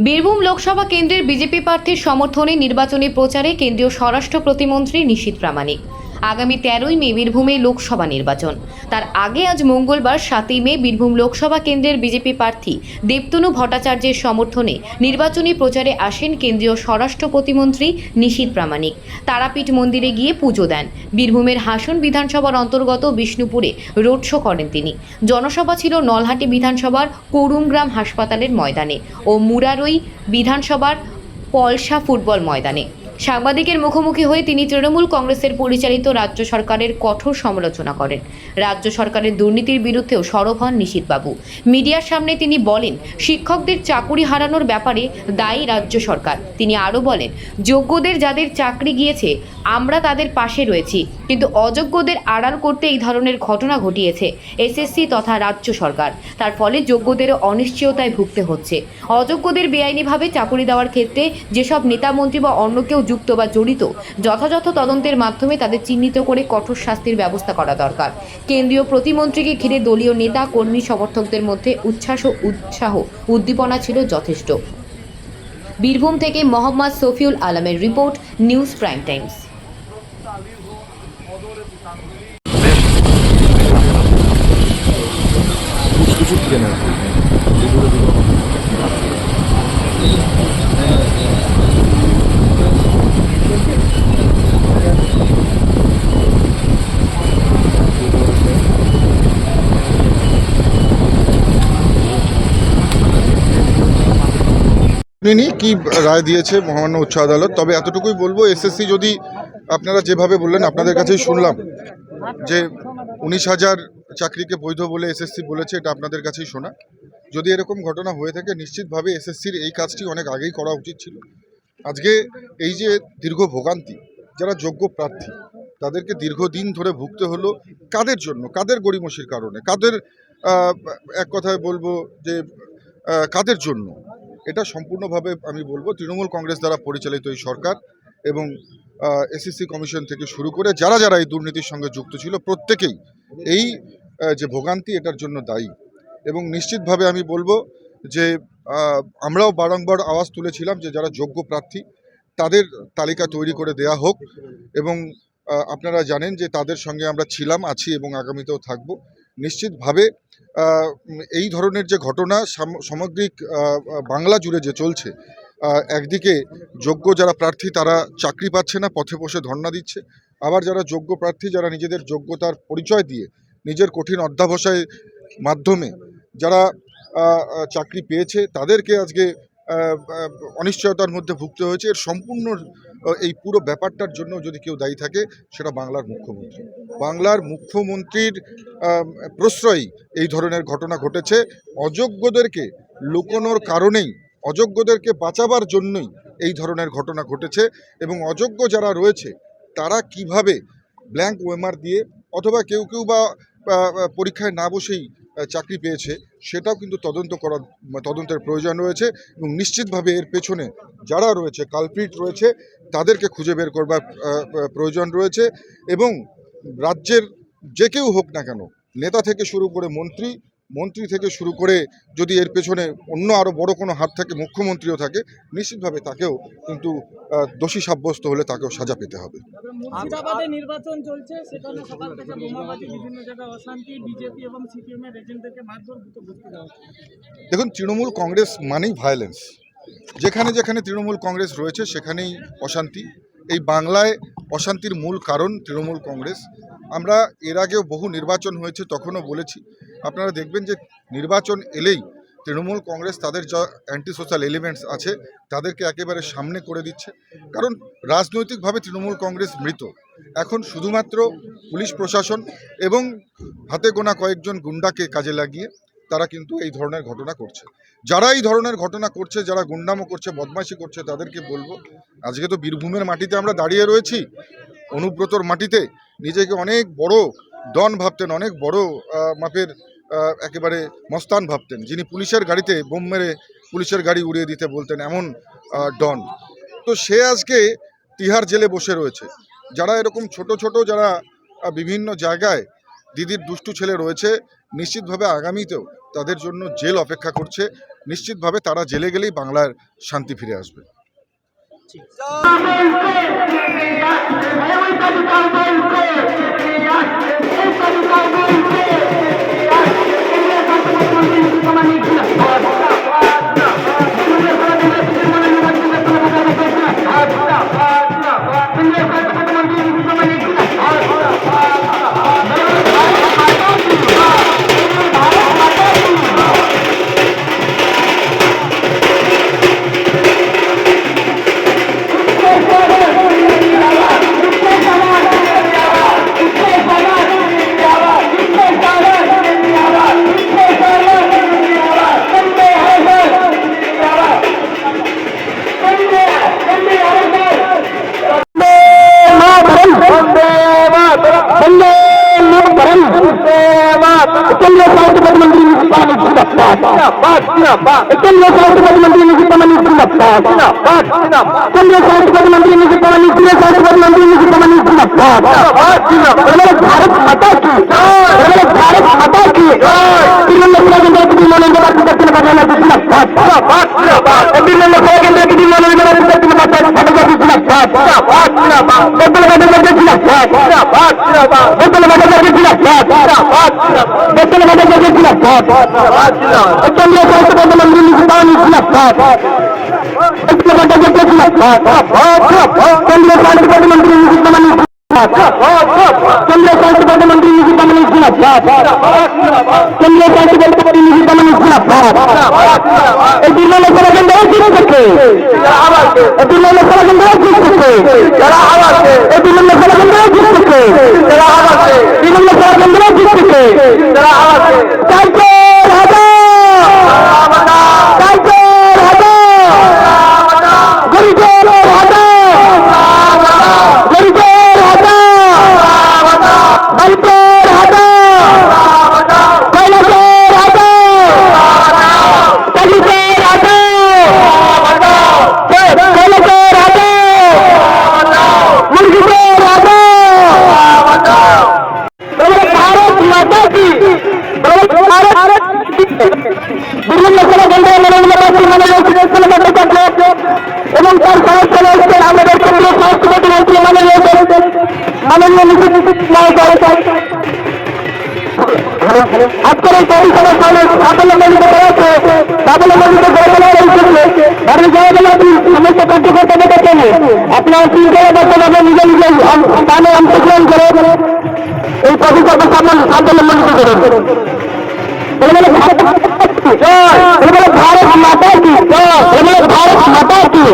বীরভূম লোকসভা কেন্দ্রের বিজেপি প্রার্থীর সমর্থনে নির্বাচনী প্রচারে কেন্দ্রীয় স্বরাষ্ট্র প্রতিমন্ত্রী নিশীথ প্রামাণিক। আগামী 13ই মে বীরভূমে লোকসভা নির্বাচন। তার আগে আজ মঙ্গলবার 7ই মে বীরভূম লোকসভা কেন্দ্রের বিজেপি প্রার্থী দেবতনু ভট্টাচার্যের সমর্থনে নির্বাচনী প্রচারে আসেন কেন্দ্রীয় স্বরাষ্ট্র প্রতিমন্ত্রী নিশীথ প্রামাণিক। তারাপীঠ মন্দিরে গিয়ে পুজো দেন। বীরভূমের হাসন বিধানসভার অন্তর্গত বিষ্ণুপুরে রোড শো করেন তিনি। জনসভা ছিল নলহাটি বিধানসভার করুমগ্রাম হাসপাতালের ময়দানে ও মুরারই বিধানসভার পলসা ফুটবল ময়দানে। সাংবাদিকের মুখোমুখি হয়ে তিনি তৃণমূল কংগ্রেসের পরিচালিত রাজ্য সরকারের কঠোর সমালোচনা করেন। রাজ্য সরকারের দুর্নীতির বিরুদ্ধেও সরব হন নিশীথবাবু। মিডিয়ার সামনে তিনি বলেন, শিক্ষকদের চাকুরি হারানোর ব্যাপারে দায়ী রাজ্য সরকার। তিনি আরও বলেন, যোগ্যদের যাদের চাকরি গিয়েছে আমরা তাদের পাশে রয়েছি, কিন্তু অযোগ্যদের আড়াল করতে এই ধরনের ঘটনা ঘটিয়েছে এসএসসি তথা রাজ্য সরকার। তার ফলে যোগ্যদেরও অনিশ্চয়তায় ভুগতে হচ্ছে। অযোগ্যদের বেআইনিভাবে চাকরি দেওয়ার ক্ষেত্রে যেসব নেতামন্ত্রী বা অন্য কেউ যুক্ত বা জড়িত, যথাযথ তদন্তের মাধ্যমে তাদের চিহ্নিত করে কঠোর শাস্তির ব্যবস্থা করা দরকার। কেন্দ্রীয় প্রতিমন্ত্রীকে ঘিরে দলীয় নেতা কর্মী সমর্থকদের মধ্যে উৎসাহ উদ্দীপনা ছিল যথেষ্ট। বীরভূম থেকে মোহাম্মদ শফিউল আলমের রিপোর্ট, নিউজ প্রাইম টাইমস। শুনিনি কি রায় দিয়েছে মহামান্য উচ্চ আদালত। তবে এতটুকুই বলবো, এসএসসি যদি আপনারা যেভাবে বললেন, আপনাদের কাছেই শুনলাম যে 19,000 চাকরিকে বৈধ বলে এসএসসি বলেছে, এটা আপনাদের কাছেই শোনা। যদি এরকম ঘটনা হয়ে থাকে, নিশ্চিতভাবে এসএসসির এই কাজটি অনেক আগেই করা উচিত ছিল। আজকে এই যে দীর্ঘ ভোগান্তি, যারা যোগ্য প্রার্থী তাদেরকে দীর্ঘদিন ধরে ভুগতে হলো, কাদের জন্য, কাদের গড়িমসির কারণে, কাদের এক কথায় বলবো যে কাদের জন্য, এটা সম্পূর্ণভাবে আমি বলবো তৃণমূল কংগ্রেস দ্বারা পরিচালিত এই সরকার এবং এসএসসি কমিশন থেকে শুরু করে যারা যারা এই দুর্নীতির সঙ্গে যুক্ত ছিল, প্রত্যেকেই এই যে ভোগান্তি এটার জন্য দায়ী। এবং নিশ্চিতভাবে আমি বলবো যে আমরাও বারংবার আওয়াজ তুলেছিলাম যে যারা যোগ্য প্রার্থী তাদের তালিকা তৈরি করে দেয়া হোক, এবং আপনারা জানেন যে তাদের সঙ্গে আমরা ছিলাম, আছি এবং আগামীতেও থাকব। নিশ্চিতভাবে এই ধরনের যে ঘটনা সামগ্রিক বাংলা জুড়ে যে চলছে, একদিকে যোগ্য যারা প্রার্থী তারা চাকরি পাচ্ছে না, পথে বসে ধর্ণা দিচ্ছে, আবার যারা যোগ্য প্রার্থী যারা নিজেদের যোগ্যতার পরিচয় দিয়ে নিজের কঠিন অধ্যবসায়ের মাধ্যমে যারা চাকরি পেয়েছে তাদেরকে আজকে অনিশ্চয়তার মধ্যে ভুগতে হয়েছে। এর সম্পূর্ণ এই পুরো ব্যাপারটার জন্য যদি কেউ দায়ী থাকে, সেটা বাংলার মুখ্যমন্ত্রী। বাংলার মুখ্যমন্ত্রীর প্রশ্রয়ই এই ধরনের ঘটনা ঘটেছে। অযোগ্যদেরকে লুকোনোর কারণেই, অযোগ্যদেরকে বাঁচাবার জন্যই এই ধরনের ঘটনা ঘটেছে। এবং অযোগ্য যারা রয়েছে তারা কিভাবে ব্ল্যাঙ্ক ওএমআর দিয়ে অথবা কেউ কেউ বা পরীক্ষায় না বসেই চাকরি পেয়েছে, সেটাও কিন্তু তদন্তের প্রয়োজন রয়েছে। এবং নিশ্চিতভাবে এর পেছনে যারা রয়েছে, কালপ্রিট রয়েছে, তাদেরকে খুঁজে বের করবার প্রয়োজন রয়েছে। এবং রাজ্যের যে কেউ হোক না কেন, নেতা থেকে শুরু করে মন্ত্রী থেকে শুরু করে, যদি এর পেছনে অন্য আরও বড় কোনো হাত থাকে, মুখ্যমন্ত্রীও থাকে, নিশ্চিতভাবে তাকেও কিন্তু দোষী সাব্যস্ত হলে তাকেও সাজা পেতে হবে। মুর্শিদাবাদে নির্বাচন চলছে, সেখানে সকাল থেকে বোমাবাজি, বিভিন্ন জায়গায় অশান্তি, বিজেপি এবং সিপিএম এর এজেন্টদেরকে মারধর বুঝতে দেওয়া হচ্ছে। দেখুন, তৃণমূল কংগ্রেস মানেই ভায়োলেন্স। যেখানে যেখানে তৃণমূল কংগ্রেস রয়েছে সেখানেই অশান্তি। এই বাংলায় অশান্তির মূল কারণ তৃণমূল কংগ্রেস। আমরা এর আগেও বহু নির্বাচন হয়েছে, তখনও বলেছি, আপনারা দেখবেন যে নির্বাচন এলেই তৃণমূল কংগ্রেস তাদের যা অ্যান্টি সোশ্যাল এলিমেন্টস আছে তাদেরকে একেবারে সামনে করে দিচ্ছে। কারণ রাজনৈতিকভাবে তৃণমূল কংগ্রেস মৃত। এখন শুধুমাত্র পুলিশ প্রশাসন এবং হাতে গোনা কয়েকজন গুন্ডাকে কাজে লাগিয়ে তারা কিন্তু এই ধরনের ঘটনা করছে। যারা এই ধরনের ঘটনা করছে, যারা গুন্ডামো করছে, বদমাইশি করছে, তাদেরকে বলবো, আজকে তো বীরভূমের মাটিতে আমরা দাঁড়িয়ে রয়েছি, অনুব্রতর মাটিতে। নিজেকে অনেক বড় ডন ভাবতেন, অনেক বড় মাপের একেবারে মস্তান ভাবতেন, যিনি পুলিশের গাড়িতে বোম মেরে পুলিশের গাড়ি উড়িয়ে দিতে বলতেন, এমন ডন। তো সে আজকে তিহার জেলে বসে রয়েছে। যারা এরকম ছোট ছোট যারা বিভিন্ন জায়গায় দিদির দুষ্টু ছেলে রয়েছে, নিশ্চিতভাবে আগামীতেও তাদের জন্য জেল অপেক্ষা করছে। নিশ্চিতভাবে তারা জেলে গেলেই বাংলার শান্তি ফিরে আসবে। আজকের এই পরিষদের সামনে সাফল্যমণ্ডিত করেছে সাফল্যমণ্ডিত করে সমস্ত কার্যকর্তা দেখেছেন আপনার শৃঙ্খলা বদ্ধভাবে নিজে নিজে স্থানে অংশগ্রহণ করে এই পরিষদের সামনে সাফল্যমণ্ডিত করেন। भारत माता की भारत माता की